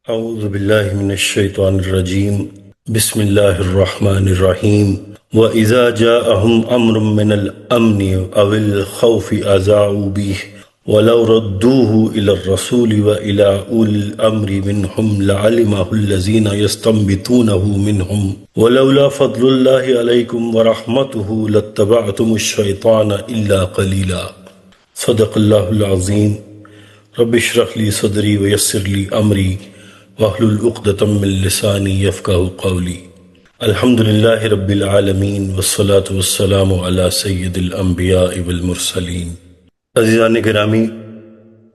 اعوذ باللہ من الشیطان الرجیم بسم اللہ الرحمن الرحیم وَإِذَا جَاءَهُمْ أَمْرٌ مِّنَ الْأَمْنِ أَوِ الْخَوْفِ أَذَاعُوا بِهِ وَلَوْ رَدُّوهُ إِلَى الرَّسُولِ وَإِلَى أُولِي الْأَمْرِ مِنْهُمْ لَعَلِمَهُ الَّذِينَ يَسْتَنبِطُونَهُ مِنْهُمْ وَلَوْلَا فَضْلُ اللَّهِ عَلَيْكُمْ وَرَحْمَتُهُ لَاتَّبَعْتُمُ الشَّيْطَانَ إِلَّا قَلِيلًا صدق اللہ العظیم رب اشرح لی صدری ویسر لی امری واحلل عقدۃ من لسانی یفقہوا قولی الحمدللہ رب العالمین والصلاة والسلام علی سید الانبیاء والمرسلین۔ عزیزان گرامی،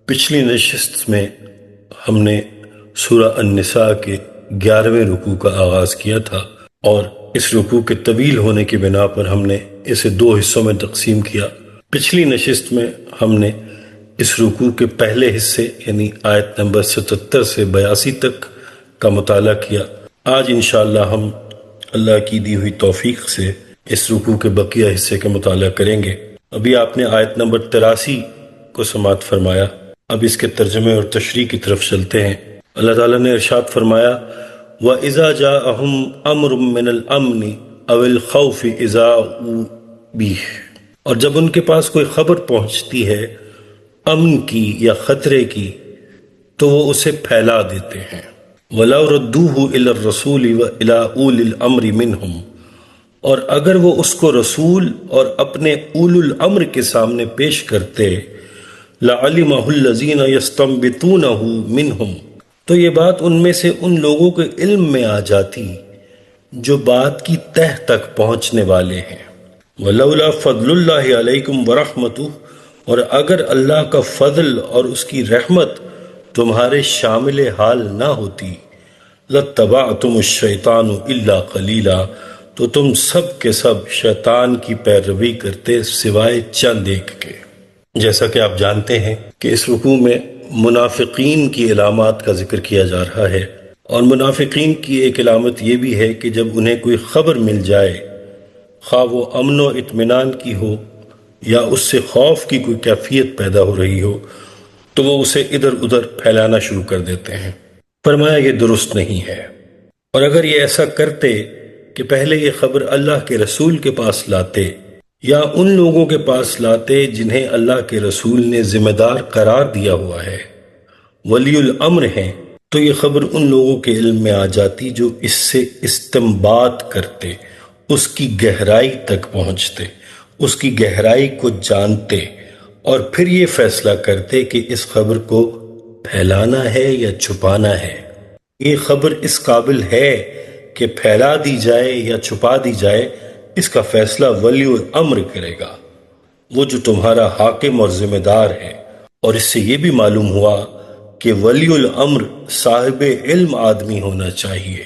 پچھلی نشست میں ہم نے سورہ النساء کے 11ویں رکوع کا آغاز کیا تھا، اور اس رکوع کے طویل ہونے کی بنا پر ہم نے اسے 2 حصوں میں تقسیم کیا۔ پچھلی نشست میں ہم نے اس رکوع کے پہلے حصے یعنی آیت نمبر 77 سے 82 تک کا مطالعہ کیا۔ آج انشاءاللہ ہم اللہ کی دی ہوئی توفیق سے اس رکوع کے بقیہ حصے کا مطالعہ کریں گے۔ ابھی آپ نے آیت نمبر 83 کو سماعت فرمایا، اب اس کے ترجمے اور تشریح کی طرف چلتے ہیں۔ اللہ تعالیٰ نے ارشاد فرمایا وَإِذَا جَاءَهُمْ أَمْرٌ مِّنَ الْأَمْنِ أَوِ الْخَوْفِ أَذَاعُوا بِهِ، اور جب ان کے پاس کوئی خبر پہنچتی ہے امن کی یا خطرے کی تو وہ اسے پھیلا دیتے ہیں۔ وَلَوْ رَدُّوهُ إِلَى الرَّسُولِ وَإِلَى أُولِي الْأَمْرِ مِنْهُمْ، اور اگر وہ اس کو رسول اور اپنے اولو الامر کے سامنے پیش کرتے لَعَلِمَهُ الَّذِينَ يَسْتَنبِطُونَهُ مِنْهُمْ، تو یہ بات ان میں سے ان لوگوں کے علم میں آ جاتی جو بات کی تہ تک پہنچنے والے ہیں۔ وَلَوْلَا فَضْلُ اللَّهِ عَلَيْكُمْ وَرَحْمَتُهُ، اور اگر اللہ کا فضل اور اس کی رحمت تمہارے شامل حال نہ ہوتی لَاتَّبَعْتُمُ الشَّيْطَانُ إِلَّا قَلِيلًا، تو تم سب کے سب شیطان کی پیروی کرتے سوائے چند ایک کے۔ جیسا کہ آپ جانتے ہیں کہ اس رکوع میں منافقین کی علامات کا ذکر کیا جا رہا ہے، اور منافقین کی ایک علامت یہ بھی ہے کہ جب انہیں کوئی خبر مل جائے، خواہ وہ امن و اطمینان کی ہو یا اس سے خوف کی کوئی کیفیت پیدا ہو رہی ہو، تو وہ اسے ادھر ادھر پھیلانا شروع کر دیتے ہیں۔ فرمایا یہ درست نہیں ہے، اور اگر یہ ایسا کرتے کہ پہلے یہ خبر اللہ کے رسول کے پاس لاتے یا ان لوگوں کے پاس لاتے جنہیں اللہ کے رسول نے ذمہ دار قرار دیا ہوا ہے، ولی الامر ہیں، تو یہ خبر ان لوگوں کے علم میں آ جاتی جو اس سے استنباط کرتے، اس کی گہرائی تک پہنچتے، اس کی گہرائی کو جانتے، اور پھر یہ فیصلہ کرتے کہ اس خبر کو پھیلانا ہے یا چھپانا ہے۔ یہ خبر اس قابل ہے کہ پھیلا دی جائے یا چھپا دی جائے، اس کا فیصلہ ولی الامر کرے گا، وہ جو تمہارا حاکم اور ذمہ دار ہے۔ اور اس سے یہ بھی معلوم ہوا کہ ولی الامر صاحب علم آدمی ہونا چاہیے،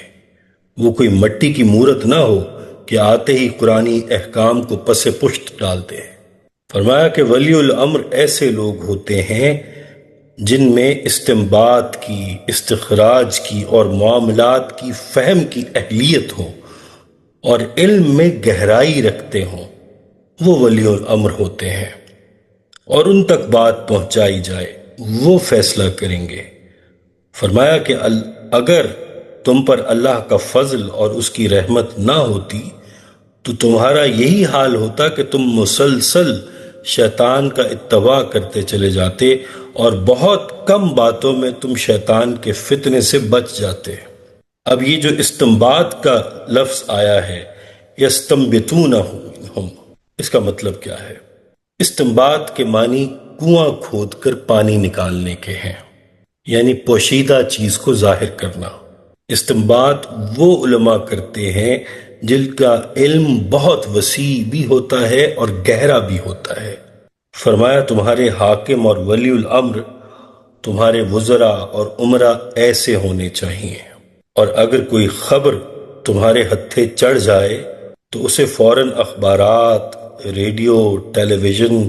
وہ کوئی مٹی کی مورت نہ ہو کہ آتے ہی قرآنی احکام کو پس پشت ڈالتے ہیں۔ فرمایا کہ ولی الامر ایسے لوگ ہوتے ہیں جن میں استنباط کی، استخراج کی اور معاملات کی فہم کی اہلیت ہو اور علم میں گہرائی رکھتے ہوں، وہ ولی الامر ہوتے ہیں، اور ان تک بات پہنچائی جائے وہ فیصلہ کریں گے۔ فرمایا کہ اگر تم پر اللہ کا فضل اور اس کی رحمت نہ ہوتی تو تمہارا یہی حال ہوتا کہ تم مسلسل شیطان کا اتباع کرتے چلے جاتے اور بہت کم باتوں میں تم شیطان کے فتنے سے بچ جاتے۔ اب یہ جو استنباط کا لفظ آیا ہے یستنبطونہم، اس کا مطلب کیا ہے؟ استنباط کے معنی کنواں کھود کر پانی نکالنے کے ہیں، یعنی پوشیدہ چیز کو ظاہر کرنا۔ استنباط وہ علماء کرتے ہیں جن کا علم بہت وسیع بھی ہوتا ہے اور گہرا بھی ہوتا ہے۔ فرمایا تمہارے حاکم اور ولی الامر، تمہارے وزراء اور امراء ایسے ہونے چاہیے، اور اگر کوئی خبر تمہارے ہتھے چڑھ جائے تو اسے فوراً اخبارات، ریڈیو، ٹیلی ویژن،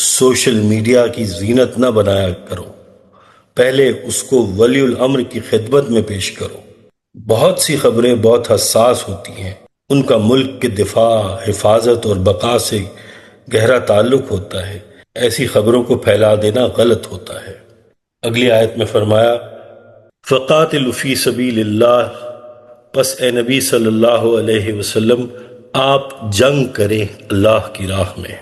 سوشل میڈیا کی زینت نہ بنایا کرو، پہلے اس کو ولی الامر کی خدمت میں پیش کرو۔ بہت سی خبریں بہت حساس ہوتی ہیں، ان کا ملک کے دفاع، حفاظت اور بقا سے گہرا تعلق ہوتا ہے، ایسی خبروں کو پھیلا دینا غلط ہوتا ہے۔ اگلی آیت میں فرمایا فقاتل فی سبیل اللہ، پس اے نبی صلی اللہ علیہ وسلم آپ جنگ کریں اللہ کی راہ میں۔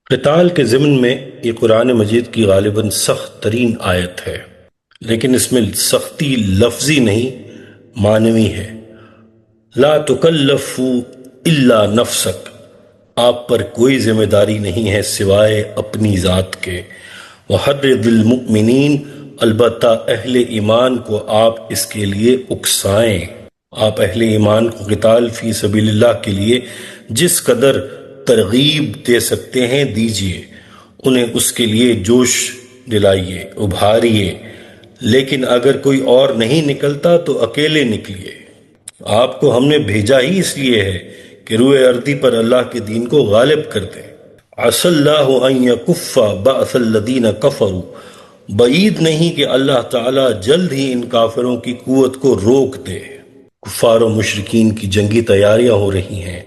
قتال کے ضمن میں یہ قرآن مجید کی غالباً سخت ترین آیت ہے، لیکن اس میں سختی لفظی نہیں معنوی ہے۔ لا تکلف الا نفسک، آپ پر کوئی ذمہ داری نہیں ہے سوائے اپنی ذات کے۔ وحرض المؤمنین، البتہ اہل ایمان کو آپ اس کے لیے اکسائیں۔ آپ اہل ایمان کو قتال فی سبیل اللہ کے لیے جس قدر ترغیب دے سکتے ہیں دیجیے، انہیں اس کے لیے جوش دلائیے، ابھاریے، لیکن اگر کوئی اور نہیں نکلتا تو اکیلے نکلیے۔ آپ کو ہم نے بھیجا ہی اس لیے ہے کہ روئے ارضی پر اللہ کے دین کو غالب کر دیں۔ عسى اللہ ان یکف بأس الذین کفروا، بعید نہیں کہ اللہ تعالیٰ جلد ہی ان کافروں کی قوت کو روک دے۔ کفار و مشرکین کی جنگی تیاریاں ہو رہی ہیں،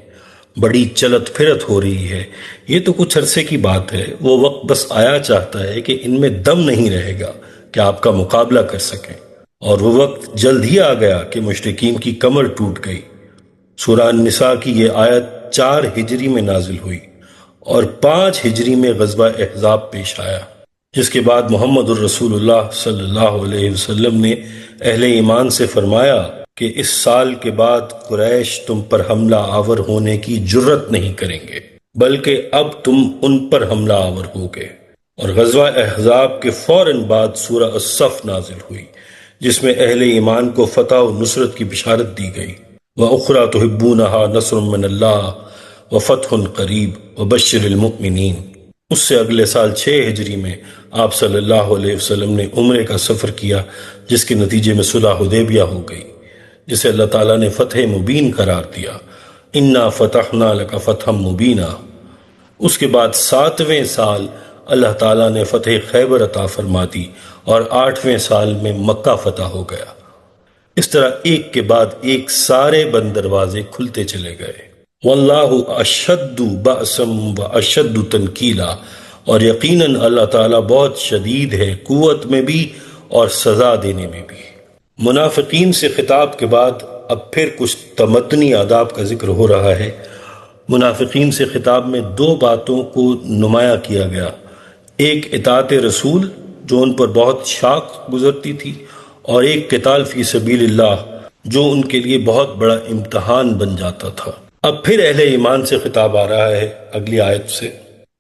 بڑی چلت پھرت ہو رہی ہے، یہ تو کچھ عرصے کی بات ہے۔ وہ وقت بس آیا چاہتا ہے کہ ان میں دم نہیں رہے گا کہ آپ کا مقابلہ کر سکیں، اور وہ وقت جلد ہی آ گیا کہ مشرکین کی کمر ٹوٹ گئی۔ سورہ النساء کی یہ آیت 4 ہجری میں نازل ہوئی اور 5 ہجری میں غزوہ احزاب پیش آیا، جس کے بعد محمد الرسول اللہ صلی اللہ علیہ وسلم نے اہل ایمان سے فرمایا کہ اس سال کے بعد قریش تم پر حملہ آور ہونے کی جرت نہیں کریں گے، بلکہ اب تم ان پر حملہ آور ہوگے۔ اور غزوہ احزاب کے فوراً بعد سورہ الصف نازل ہوئی، جس میں اہل ایمان کو فتح و نصرت کی بشارت دی گئی۔ وَأُخْرَى تُحِبُّونَهَا نَصْرٌ مِّنَ اللَّهِ وَفَتْحٌ قَرِيبٌ وَبَشِّرِ الْمُؤْمِنِينَ۔ اس سے اگلے سال 6 ہجری میں آپ صلی اللہ علیہ وسلم نے عمرے کا سفر کیا، جس کے نتیجے میں صلح حدیبیہ ہو گئی، جسے اللہ تعالیٰ نے فتح مبین قرار دیا۔ اِنَّا فَتَحْنَا لَكَ فَتْحًا مُبِينًا۔ اس کے بعد 7ویں سال اللہ تعالیٰ نے فتح خیبر عطا فرما دی اور 8ویں سال میں مکہ فتح ہو گیا۔ اس طرح ایک کے بعد ایک سارے بند دروازے کھلتے چلے گئے۔ واللہ اشد بأسا واشد تنکیلا، اور یقیناً اللہ تعالیٰ بہت شدید ہے قوت میں بھی اور سزا دینے میں بھی۔ منافقین سے خطاب کے بعد اب پھر کچھ تمدنی آداب کا ذکر ہو رہا ہے۔ منافقین سے خطاب میں 2 باتوں کو نمایاں کیا گیا، ایک اطاعت رسول جو ان پر بہت شاق گزرتی تھی، اور ایک قتال فی سبیل اللہ جو ان کے لیے بہت بڑا امتحان بن جاتا تھا۔ اب پھر اہل ایمان سے خطاب آ رہا ہے اگلی آیت سے،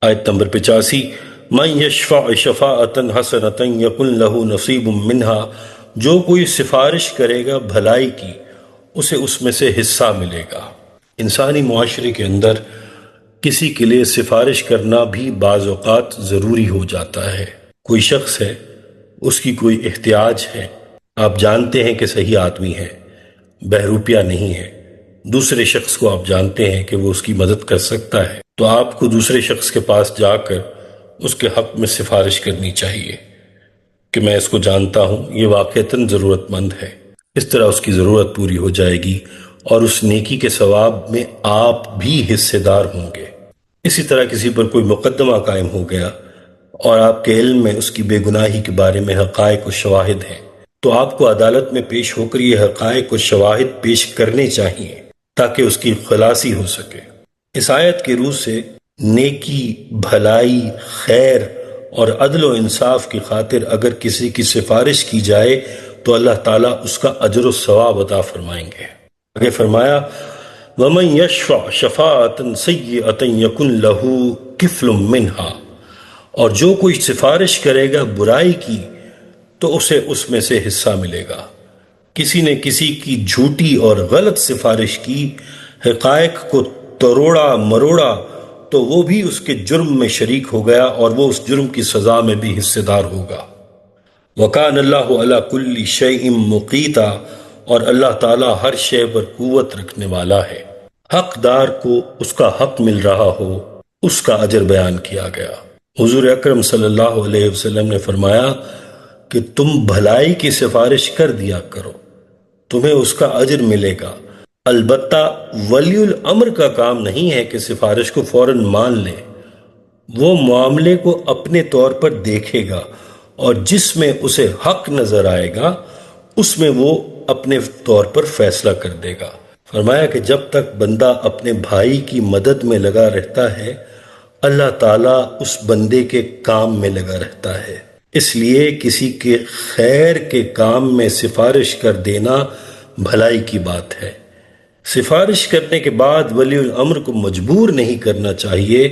آیت نمبر 85۔ من یشفع شفاعة حسنة یکن له نصیب منہا، جو کوئی سفارش کرے گا بھلائی کی اسے اس میں سے حصہ ملے گا۔ انسانی معاشرے کے اندر کسی کے لیے سفارش کرنا بھی بعض اوقات ضروری ہو جاتا ہے۔ کوئی شخص ہے، اس کی کوئی احتیاج ہے، آپ جانتے ہیں کہ صحیح آدمی ہے، بہروپیہ نہیں ہے، دوسرے شخص کو آپ جانتے ہیں کہ وہ اس کی مدد کر سکتا ہے، تو آپ کو دوسرے شخص کے پاس جا کر اس کے حق میں سفارش کرنی چاہیے کہ میں اس کو جانتا ہوں، یہ واقعتاً ضرورت مند ہے۔ اس طرح اس کی ضرورت پوری ہو جائے گی اور اس نیکی کے ثواب میں آپ بھی حصے دار ہوں گے۔ اسی طرح کسی پر کوئی مقدمہ قائم ہو گیا اور آپ کے علم میں اس کی بے گناہی کے بارے میں حقائق و شواہد ہیں، تو آپ کو عدالت میں پیش ہو کر یہ حقائق و شواہد پیش کرنے چاہیے تاکہ اس کی خلاصی ہو سکے۔ اس آیت کی روح سے نیکی، بھلائی، خیر اور عدل و انصاف کی خاطر اگر کسی کی سفارش کی جائے تو اللہ تعالیٰ اس کا اجر و ثواب عطا فرمائیں گے۔ آگے فرمایا وَمَن يَشْفَعْ شَفَاعَةً سَيِّئَةً يَكُنْ لَهُ كِفْلٌ مِّنْهَا، اور جو کوئی سفارش کرے گا برائی کی تو اسے اس میں سے حصہ ملے گا۔ کسی نے کسی کی جھوٹی اور غلط سفارش کی، حقائق کو تروڑا مروڑا، تو وہ بھی اس کے جرم میں شریک ہو گیا اور وہ اس جرم کی سزا میں بھی حصے دار ہوگا۔ وَكَانَ اللَّهُ عَلَى كُلِّ شَيْءٍ مُقِیتًا، اور اللہ تعالیٰ ہر شے پر قوت رکھنے والا ہے۔ حقدار کو اس کا حق مل رہا ہو، اس کا اجر بیان کیا گیا۔ حضور اکرم صلی اللہ علیہ وسلم نے فرمایا کہ تم بھلائی کی سفارش کر دیا کرو، تمہیں اس کا اجر ملے گا۔ البتہ ولی الامر کا کام نہیں ہے کہ سفارش کو فوراً مان لے، وہ معاملے کو اپنے طور پر دیکھے گا اور جس میں اسے حق نظر آئے گا اس میں وہ اپنے طور پر فیصلہ کر دے گا۔ فرمایا کہ جب تک بندہ اپنے بھائی کی مدد میں لگا رہتا ہے، اللہ تعالیٰ اس بندے کے کام میں لگا رہتا ہے۔ اس لیے کسی کے خیر کے کام میں سفارش کر دینا بھلائی کی بات ہے۔ سفارش کرنے کے بعد ولی الامر کو مجبور نہیں کرنا چاہیے،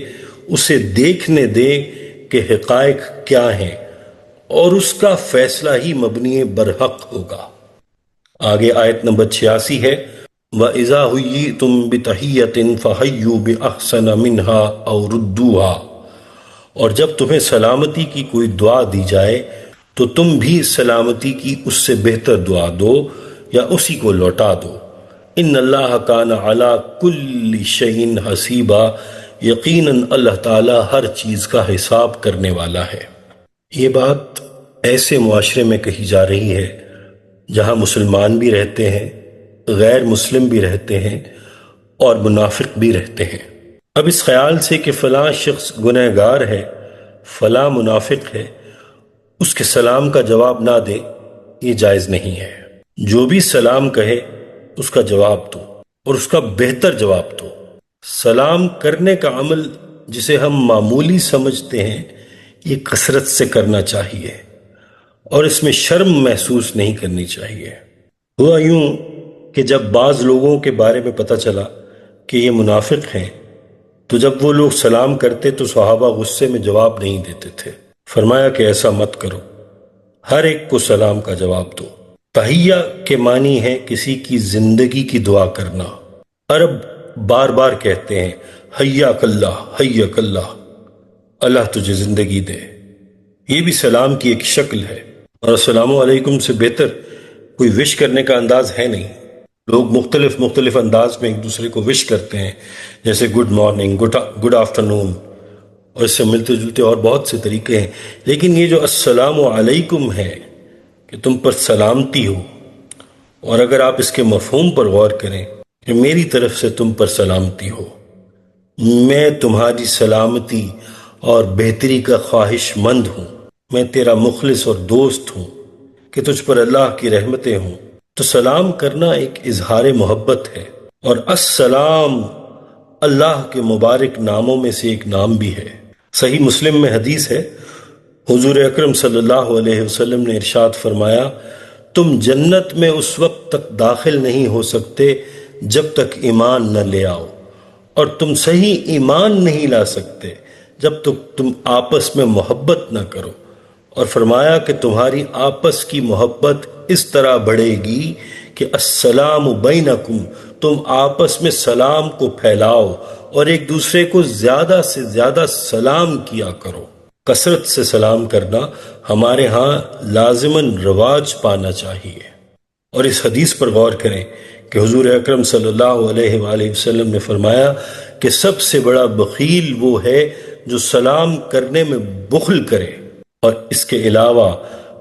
اسے دیکھنے دیں کہ حقائق کیا ہیں اور اس کا فیصلہ ہی مبنی برحق ہوگا۔ آگے آیت نمبر 86 ہے، وَإِذَا حُيِّيتُم بِتَحِيَّةٍ فَحَيُّوا بِأَحْسَنَ مِنْهَا أَوْ رُدُّوهَا، اور جب تمہیں سلامتی کی کوئی دعا دی جائے تو تم بھی سلامتی کی اس سے بہتر دعا دو یا اسی کو لوٹا دو۔ ان اللہ کان علی کل شیء حسیبا، یقیناً اللہ تعالیٰ ہر چیز کا حساب کرنے والا ہے۔ یہ بات ایسے معاشرے میں کہی جا رہی ہے جہاں مسلمان بھی رہتے ہیں، غیر مسلم بھی رہتے ہیں اور منافق بھی رہتے ہیں۔ اب اس خیال سے کہ فلاں شخص گنہگار ہے، فلاں منافق ہے، اس کے سلام کا جواب نہ دے، یہ جائز نہیں ہے۔ جو بھی سلام کہے اس کا جواب دو اور اس کا بہتر جواب دو۔ سلام کرنے کا عمل جسے ہم معمولی سمجھتے ہیں، یہ کثرت سے کرنا چاہیے اور اس میں شرم محسوس نہیں کرنی چاہیے۔ ہوا یوں کہ جب بعض لوگوں کے بارے میں پتہ چلا کہ یہ منافق ہیں تو جب وہ لوگ سلام کرتے تو صحابہ غصے میں جواب نہیں دیتے تھے۔ فرمایا کہ ایسا مت کرو، ہر ایک کو سلام کا جواب دو۔ تحیہ کے معنی ہے کسی کی زندگی کی دعا کرنا۔ عرب بار بار کہتے ہیں حیاک اللہ حیاک اللہ، اللہ تجھے زندگی دے۔ یہ بھی سلام کی ایک شکل ہے، اور السلام علیکم سے بہتر کوئی وش کرنے کا انداز ہے نہیں۔ لوگ مختلف انداز میں ایک دوسرے کو وش کرتے ہیں، جیسے گڈ مارننگ، گڈ آفٹرنون، اور اس سے ملتے جلتے اور بہت سے طریقے ہیں۔ لیکن یہ جو السلام علیکم ہے کہ تم پر سلامتی ہو، اور اگر آپ اس کے مفہوم پر غور کریں کہ میری طرف سے تم پر سلامتی ہو، میں تمہاری سلامتی اور بہتری کا خواہش مند ہوں، میں تیرا مخلص اور دوست ہوں کہ تجھ پر اللہ کی رحمتیں ہوں، تو سلام کرنا ایک اظہار محبت ہے۔ اور السلام اللہ کے مبارک ناموں میں سے ایک نام بھی ہے۔ صحیح مسلم میں حدیث ہے، حضور اکرم صلی اللہ علیہ وسلم نے ارشاد فرمایا، تم جنت میں اس وقت تک داخل نہیں ہو سکتے جب تک ایمان نہ لے آؤ، اور تم صحیح ایمان نہیں لا سکتے جب تک تم آپس میں محبت نہ کرو۔ اور فرمایا کہ تمہاری آپس کی محبت اس طرح بڑھے گی کہ السلام بینکم، تم آپس میں سلام کو پھیلاؤ اور ایک دوسرے کو زیادہ سے زیادہ سلام کیا کرو۔ کثرت سے سلام کرنا ہمارے ہاں لازماً رواج پانا چاہیے۔ اور اس حدیث پر غور کریں کہ حضور اکرم صلی اللہ علیہ وآلہ وسلم نے فرمایا کہ سب سے بڑا بخیل وہ ہے جو سلام کرنے میں بخل کرے۔ اور اس کے علاوہ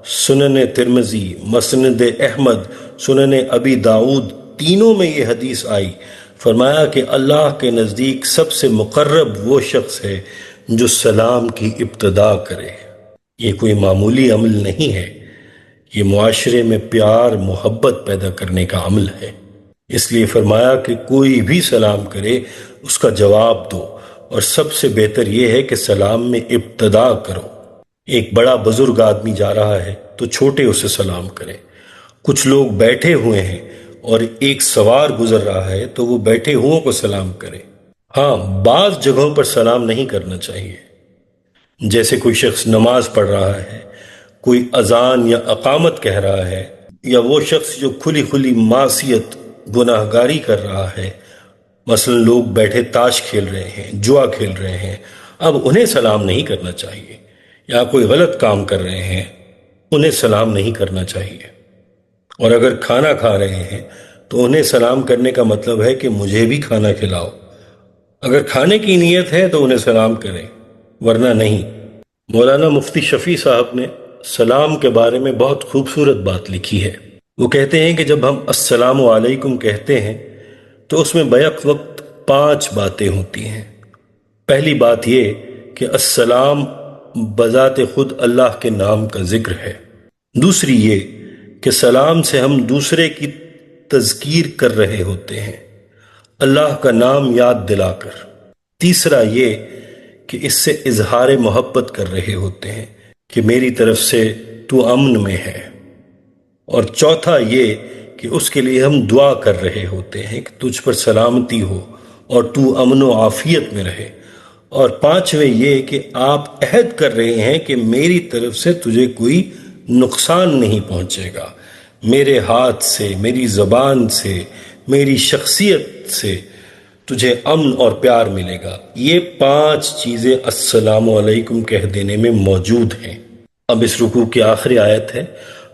سنن ترمذی، مسند احمد، سنن ابی داؤد، تینوں میں یہ حدیث آئی۔ فرمایا کہ اللہ کے نزدیک سب سے مقرب وہ شخص ہے جو سلام کی ابتدا کرے۔ یہ کوئی معمولی عمل نہیں ہے، یہ معاشرے میں پیار محبت پیدا کرنے کا عمل ہے۔ اس لیے فرمایا کہ کوئی بھی سلام کرے اس کا جواب دو، اور سب سے بہتر یہ ہے کہ سلام میں ابتدا کرو۔ ایک بڑا بزرگ آدمی جا رہا ہے تو چھوٹے اسے سلام کریں۔ کچھ لوگ بیٹھے ہوئے ہیں اور ایک سوار گزر رہا ہے تو وہ بیٹھے ہوئوں کو سلام کرے۔ ہاں، بعض جگہوں پر سلام نہیں کرنا چاہیے، جیسے کوئی شخص نماز پڑھ رہا ہے، کوئی اذان یا اقامت کہہ رہا ہے، یا وہ شخص جو کھلی معصیت گناہگاری کر رہا ہے۔ مثلا لوگ بیٹھے تاش کھیل رہے ہیں، جوا کھیل رہے ہیں، اب انہیں سلام نہیں کرنا چاہیے۔ یا کوئی غلط کام کر رہے ہیں، انہیں سلام نہیں کرنا چاہیے۔ اور اگر کھانا کھا رہے ہیں تو انہیں سلام کرنے کا مطلب ہے کہ مجھے بھی کھانا کھلاؤ۔ اگر کھانے کی نیت ہے تو انہیں سلام کریں، ورنہ نہیں۔ مولانا مفتی شفیع صاحب نے سلام کے بارے میں بہت خوبصورت بات لکھی ہے۔ وہ کہتے ہیں کہ جب ہم السلام علیکم کہتے ہیں تو اس میں بیک وقت 5 باتیں ہوتی ہیں۔ پہلی بات یہ کہ السلام بذات خود اللہ کے نام کا ذکر ہے۔ دوسری یہ کہ سلام سے ہم دوسرے کی تذکیر کر رہے ہوتے ہیں، اللہ کا نام یاد دلا کر۔ تیسرا یہ کہ اس سے اظہار محبت کر رہے ہوتے ہیں کہ میری طرف سے تو امن میں ہے۔ اور چوتھا یہ کہ اس کے لیے ہم دعا کر رہے ہوتے ہیں کہ تجھ پر سلامتی ہو اور تو امن و عافیت میں رہے۔ اور پانچویں یہ کہ آپ عہد کر رہے ہیں کہ میری طرف سے تجھے کوئی نقصان نہیں پہنچے گا، میرے ہاتھ سے، میری زبان سے، میری شخصیت سے تجھے امن اور پیار ملے گا۔ یہ 5 چیزیں السلام علیکم کہہ دینے میں موجود ہیں۔ اب اس رکوع کی آخری آیت ہے،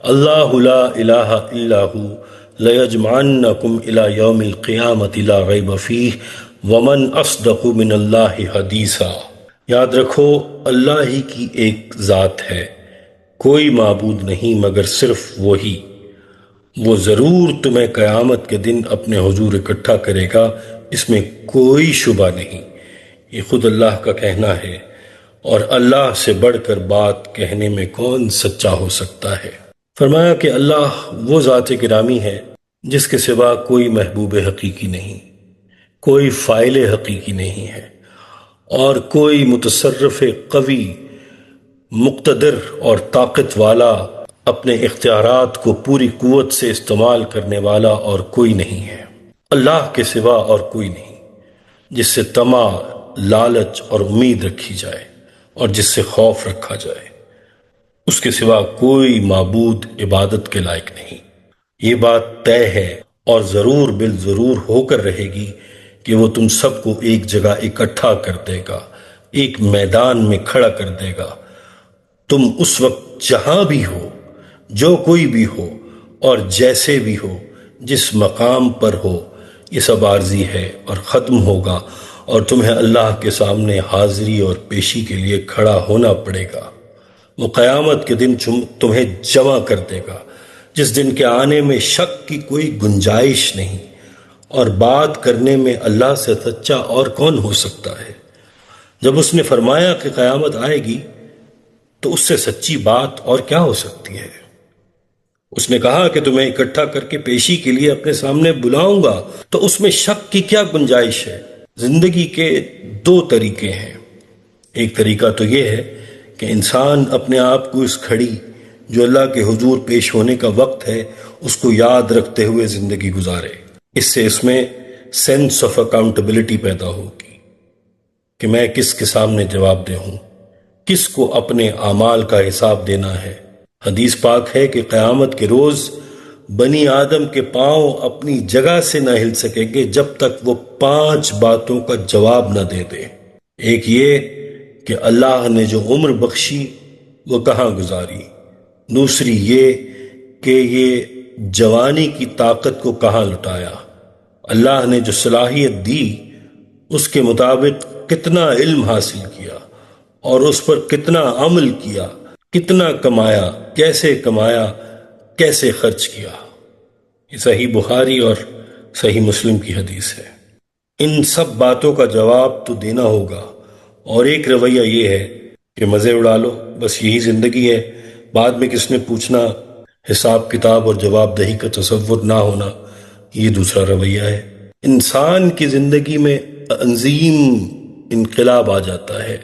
اللہ لا الہ الا ہو لیجمعنکم الی یوم القیامۃ لا ریب فیہ ومن اصدق من اللہ حدیثا۔ یاد رکھو اللہ ہی کی ایک ذات ہے، کوئی معبود نہیں مگر صرف وہی، وہ ضرور تمہیں قیامت کے دن اپنے حضور اکٹھا کرے گا، اس میں کوئی شبہ نہیں۔ یہ خود اللہ کا کہنا ہے، اور اللہ سے بڑھ کر بات کہنے میں کون سچا ہو سکتا ہے۔ فرمایا کہ اللہ وہ ذات گرامی ہے جس کے سوا کوئی محبوب حقیقی نہیں، کوئی فاعل حقیقی نہیں ہے، اور کوئی متصرف قوی، مقتدر اور طاقت والا، اپنے اختیارات کو پوری قوت سے استعمال کرنے والا اور کوئی نہیں ہے۔ اللہ کے سوا اور کوئی نہیں جس سے طمع، لالچ اور امید رکھی جائے اور جس سے خوف رکھا جائے۔ اس کے سوا کوئی معبود عبادت کے لائق نہیں۔ یہ بات طے ہے اور ضرور بالضرور ہو کر رہے گی کہ وہ تم سب کو ایک جگہ اکٹھا کر دے گا، ایک میدان میں کھڑا کر دے گا۔ تم اس وقت جہاں بھی ہو، جو کوئی بھی ہو اور جیسے بھی ہو، جس مقام پر ہو، یہ سب عارضی ہے اور ختم ہوگا، اور تمہیں اللہ کے سامنے حاضری اور پیشی کے لیے کھڑا ہونا پڑے گا۔ وہ قیامت کے دن تمہیں جمع کر دے گا، جس دن کے آنے میں شک کی کوئی گنجائش نہیں، اور بات کرنے میں اللہ سے سچا اور کون ہو سکتا ہے۔ جب اس نے فرمایا کہ قیامت آئے گی تو اس سے سچی بات اور کیا ہو سکتی ہے۔ اس نے کہا کہ تمہیں اکٹھا کر کے پیشی کے لیے اپنے سامنے بلاؤں گا، تو اس میں شک کی کیا گنجائش ہے۔ زندگی کے 2 طریقے ہیں۔ ایک طریقہ تو یہ ہے کہ انسان اپنے آپ کو اس گھڑی جو اللہ کے حضور پیش ہونے کا وقت ہے اس کو یاد رکھتے ہوئے زندگی گزارے۔ اس سے اس میں سینس آف اکاؤنٹیبلٹی پیدا ہوگی کہ میں کس کے سامنے جواب دہ ہوں، کس کو اپنے اعمال کا حساب دینا ہے۔ حدیث پاک ہے کہ قیامت کے روز بنی آدم کے پاؤں اپنی جگہ سے نہ ہل سکیں گے جب تک وہ 5 باتوں کا جواب نہ دے دے۔ ایک یہ کہ اللہ نے جو عمر بخشی وہ کہاں گزاری، دوسری یہ کہ یہ جوانی کی طاقت کو کہاں لٹایا، اللہ نے جو صلاحیت دی اس کے مطابق کتنا علم حاصل کیا اور اس پر کتنا عمل کیا، کتنا کمایا، کیسے خرچ کیا۔ یہ صحیح بخاری اور صحیح مسلم کی حدیث ہے۔ ان سب باتوں کا جواب تو دینا ہوگا، اور ایک رویہ یہ ہے کہ مزے اڑا لو، بس یہی زندگی ہے، بعد میں کس نے پوچھنا، حساب کتاب اور جواب دہی کا تصور نہ ہونا، یہ دوسرا رویہ ہے۔ انسان کی زندگی میں عظیم انقلاب آ جاتا ہے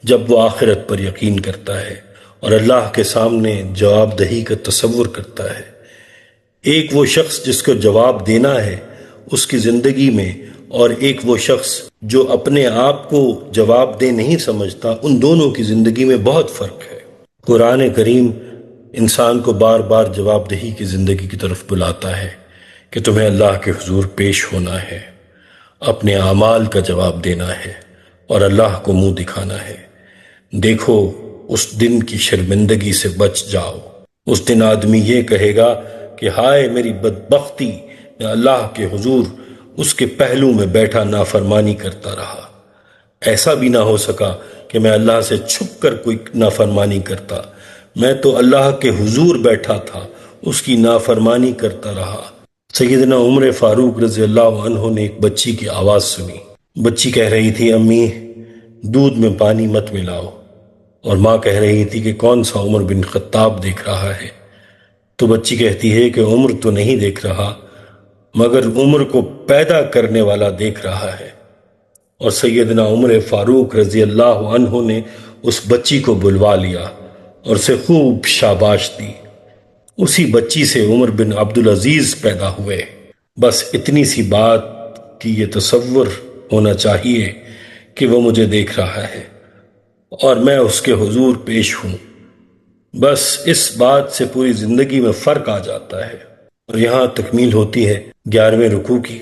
جب وہ آخرت پر یقین کرتا ہے اور اللہ کے سامنے جواب دہی کا تصور کرتا ہے۔ ایک وہ شخص جس کو جواب دینا ہے اس کی زندگی میں، اور ایک وہ شخص جو اپنے آپ کو جواب دہ نہیں سمجھتا، ان دونوں کی زندگی میں بہت فرق ہے۔ قرآن کریم انسان کو بار بار جواب دہی کی زندگی کی طرف بلاتا ہے کہ تمہیں اللہ کے حضور پیش ہونا ہے، اپنے اعمال کا جواب دینا ہے اور اللہ کو منہ دکھانا ہے۔ دیکھو اس دن کی شرمندگی سے بچ جاؤ۔ اس دن آدمی یہ کہے گا کہ ہائے میری بدبختی، میں اللہ کے حضور اس کے پہلو میں بیٹھا نافرمانی کرتا رہا، ایسا بھی نہ ہو سکا کہ میں اللہ سے چھپ کر کوئی نافرمانی کرتا، میں تو اللہ کے حضور بیٹھا تھا، اس کی نافرمانی کرتا رہا۔ سیدنا عمر فاروق رضی اللہ عنہ نے ایک بچی کی آواز سنی۔ بچی کہہ رہی تھی امی دودھ میں پانی مت ملاؤ، اور ماں کہہ رہی تھی کہ کون سا عمر بن خطاب دیکھ رہا ہے۔ تو بچی کہتی ہے کہ عمر تو نہیں دیکھ رہا، مگر عمر کو پیدا کرنے والا دیکھ رہا ہے۔ اور سیدنا عمر فاروق رضی اللہ عنہ نے اس بچی کو بلوا لیا اور اسے خوب شاباش دی۔ اسی بچی سے عمر بن عبدالعزیز پیدا ہوئے۔ بس اتنی سی بات کہ یہ تصور ہونا چاہیے کہ وہ مجھے دیکھ رہا ہے اور میں اس کے حضور پیش ہوں۔ بس اس بات سے پوری زندگی میں فرق آ جاتا ہے۔ اور یہاں تکمیل ہوتی ہے 11ویں رکوع کی۔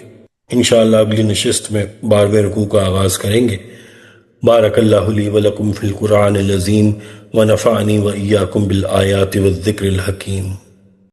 انشاءاللہ اگلی نشست میں 12ویں رکوع کا آغاز کریں گے۔ بارک اللہ لی ولکم فی القرآن العظیم ونفعنی وإیاکم بالآیات والذکر الحکیم۔